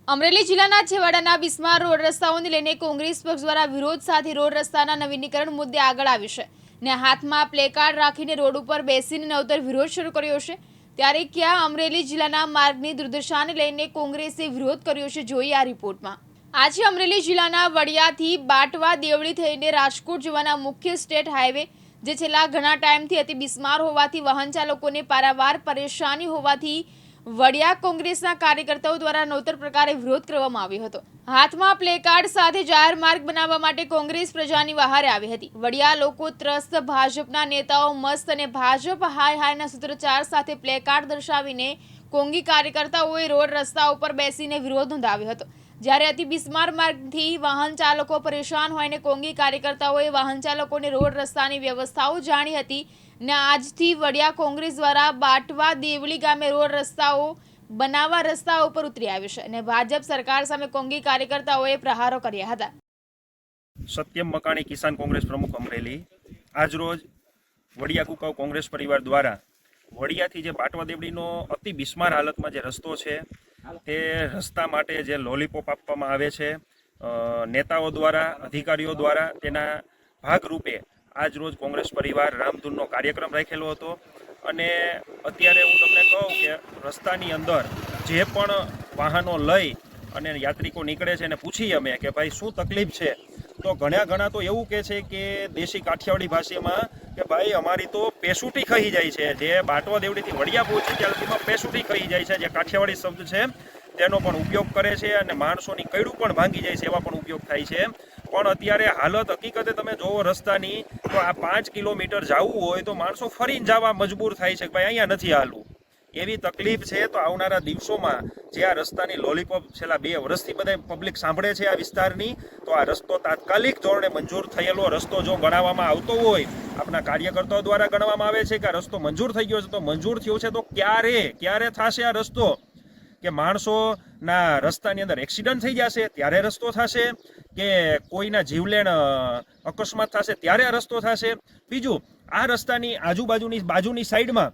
અમરેલી જિલ્લાના છેવાડાના બિસ્માર રોડ રસ્તાઓને લઈને કોંગ્રેસ પક્ષ દ્વારા વિરોધ સાથે રોડ રસ્તાના નવીનીકરણ મુદ્દે આગળ આવ્યું છે ને હાથમાં પ્લેકાર્ડ રાખીને રોડ ઉપર બેસીને નવતર વિરોધ શરૂ કર્યો છે। ત્યારે ક્યાં અમરેલી જિલ્લાના માર્ગની દુર્દશાને લઈને કોંગ્રેસે વિરોધ કર્યો છે, જોઈએ આ રિપોર્ટમાં। આજે અમરેલી જિલ્લાના વડિયાથી બાટવા દેવળી થઈને રાજકોટ જવાના મુખ્ય સ્ટેટ હાઈવે જે છેલ્લા ઘણા ટાઈમથી અતિ બિસ્માર હોવાથી વાહન ચાલકોને પારાવાર પરેશાની હોવાથી વડિયા કોંગ્રેસના કાર્યકર્તાઓ દ્વારા નવતર પ્રકારે વિરોધ કરવામાં આવ્યો હતો। હાથમાં પ્લેકાર્ડ સાથે જાહેર માર્ગ બનાવવા માટે કોંગ્રેસ પ્રજાની વહારે આવી હતી। વડિયા લોકો ત્રસ્ત ભાજપના નેતાઓ મસ્ત અને ભાજપ હાય હાયના સૂત્રોચ્ચાર સાથે પ્લેકાર્ડ દર્શાવીને કોંગી કાર્યકર્તાઓએ રોડ રસ્તા ઉપર બેસીને વિરોધ નોંધાવ્યો હતો। જ્યારે અતિ બિસ્માર માર્ગથી વાહન ચાલકો પરેશાન હોઈને કોંગી કાર્યકર્તાઓએ વાહન ચાલકોને રોડ રસ્તાની વ્યવસ્થાઓ જાણી હતી ને આજથી વડિયા કોંગ્રેસ દ્વારા બાટવા દેવળી ગામે રોડ રસ્તાઓ બનાવવા રસ્તા ઉપર ઉતરી આવ્યું છે અને ભાજપ સરકાર સામે કોંગી કાર્યકર્તાઓએ પ્રહારો કર્યા હતા। સત્યમ મકાણી કિસાન કોંગ્રેસ પ્રમુખ અમરેલી આજ રોજ વડિયા કુકાવ કોંગ્રેસ પરિવાર દ્વારા વડિયાથી જે બાટવા દેવળીનો અતિ બિસ્માર હાલતમાં જે રસ્તો છે તે રસ્તા માટે જે લોલીપોપ આપવામાં આવે છે નેતાઓ દ્વારા, અધિકારીઓ દ્વારા, તેના ભાગરૂપે આજ રોજ કોંગ્રેસ પરિવાર રામધૂનનો કાર્યક્રમ રાખેલો હતો। અને અત્યારે હું તમને કહું કે રસ્તાની અંદર જે પણ વાહનો લઈ અને યાત્રિકો નીકળે છે એને પૂછીએ અમે કે ભાઈ શું તકલીફ છે, તો ઘણા તો એવું કહે છે કે દેશી કાઠિયાવાડી ભાષામાં કે ભાઈ અમારી તો પેસુટી ખાઈ જાય છે। જે બાટવા દેવળીથી વડિયા પહોંચી ત્યાં સુધીમાં પેસુટી ખાઈ જાય છે, જે કાઠિયાવાડી શબ્દ છે તેનો પણ ઉપયોગ કરે છે અને માણસોની કૈડું પણ ભાંગી જાય છે એવા પણ ઉપયોગ થાય છે। પણ અત્યારે હાલત હકીકતે તમે જોવો રસ્તાની તો આ 5 કિલોમીટર જવું હોય તો માણસો ફરીને જવા મજબૂર થાય છે કે ભાઈ અહીંયા નથી હાલવું, એવી તકલીફ છે। તો આવનારા દિવસોમાં જે આ રસ્તાની લોલીપોપ છેલ્લા 2 વર્ષથી બધા પબ્લિક સાંભળે છે આ વિસ્તારની, તો આ રસ્તો તાત્કાલિક ધોરણે મંજૂર થયેલો રસ્તો જો ગણાવવામાં આવતો હોય, આપણા કાર્યકર્તાઓ દ્વારા ગણવામાં આવે છે કે આ રસ્તો મંજૂર થઈ ગયો છે, તો મંજૂર થયો છે તો ક્યારે થશે આ રસ્તો? કે માણસોના રસ્તાની અંદર એક્સિડન્ટ થઈ જશે ત્યારે રસ્તો થશે, કે કોઈના જીવલેણ અકસ્માત થશે ત્યારે આ રસ્તો થશે? બીજું, આ રસ્તાની બાજુની સાઈડમાં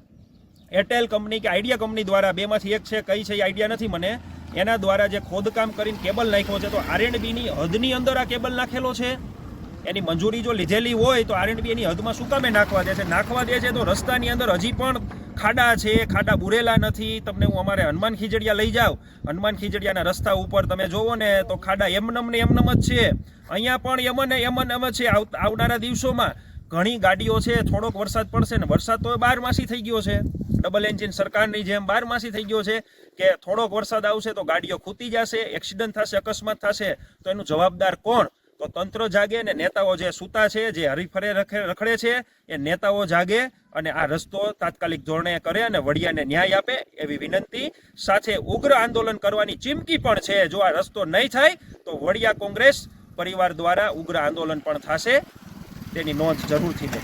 એરટેલ કંપની કે આઈડિયા કંપની દ્વારા, બેમાંથી એક છે, કઈ છે એ આઈડિયા નથી મને, એના દ્વારા જે ખોદકામ કરીને કેબલ નાખ્યો છે, તો R&Bની હદની અંદર આ કેબલ નાખેલો છે। એની મંજૂરી જો લીધેલી હોય તો R&B એની હદમાં શું કામે નાખવા દે છે? નાખવા દે છે તો રસ્તાની અંદર હજી પણ ખાડા છે, ખાડા બુરેલા નથી। તમને હું અમારે હનુમાન ખીજડીયા લઈ જાઉં, હનુમાન ખીજડીયાના રસ્તા ઉપર તમે જોવો ને તો ખાડા એમનમ જ છે, અહીંયા પણ એમન છે। આવનારા દિવસોમાં ઘણી ગાડીઓ છે, થોડોક વરસાદ પડશે ને, વરસાદ તો 12 માસી થઈ ગયો છે, ડબલ એન્જિન સરકારની જેમ 12 માસી થઈ ગયો છે કે થોડોક વરસાદ આવશે તો ગાડીઓ ખૂતી જશે, એક્સિડન્ટ થશે, અકસ્માત થશે, તો એનું જવાબદાર કોણ? તો તંત્ર જાગે ને નેતાઓ જે સૂતા છે, જે હરીફરે રખડે છે, એ નેતાઓ જાગે અને આ રસ્તો તાત્કાલિક ધોરણે કરે અને વડિયાને ન્યાય આપે એવી વિનંતી સાથે ઉગ્ર આંદોલન કરવાની ચીમકી પણ છે। જો આ રસ્તો નહીં થાય તો વડિયા કોંગ્રેસ પરિવાર દ્વારા ઉગ્ર આંદોલન પણ થશે, તેની નોંધ જરૂરથી લે।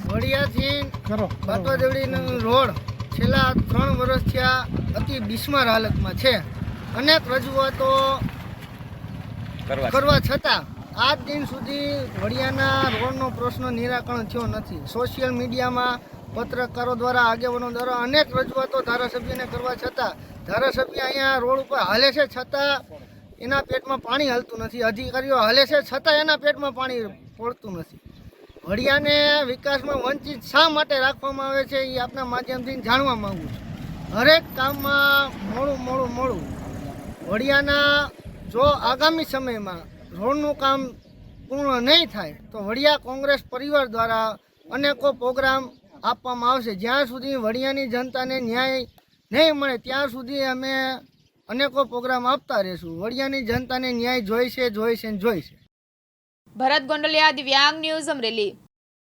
વડિયાથી બાટવા દેવળીનો રોડ છેલ્લા 3 વર્ષથી અતિ બિસ્માર હાલતમાં છે। અનેક રજૂઆતો કરવા છતાં આજ દિન સુધી વડિયાના રોડનો પ્રશ્ન નિરાકરણ થયો નથી। સોશિયલ મીડિયામાં, પત્રકારો દ્વારા, આગેવાનો દ્વારા અનેક રજૂઆતો ધારાસભ્યને કરવા છતાં ધારાસભ્ય અહીંયા રોડ ઉપર હાલે છે છતાં એના પેટમાં પાણી હાલતું નથી, અધિકારીઓ હાલે છે છતાં એના પેટમાં પાણી પડતું નથી। વડિયાને વિકાસમાં વંચિત શા માટે રાખવામાં આવે છે એ આપના માધ્યમથી જાણવા માંગુ છું। હરેક કામમાં મોડું વડિયાના જો આગામી સમયમાં રોડનું કામ પૂર્ણ નહીં થાય તો વડિયા કોંગ્રેસ પરિવાર દ્વારા અનેકો પ્રોગ્રામ આપવામાં આવશે। જ્યાં સુધી વડિયાની જનતાને ન્યાય નહીં મળે ત્યાં સુધી અમે અનેકો પ્રોગ્રામ આપતા રહીશું। વડિયાની જનતાને ન્યાય જોઈશે। ભરત ગોંડલિયા, દિવ્યાંગ ન્યૂઝ, અમરેલી।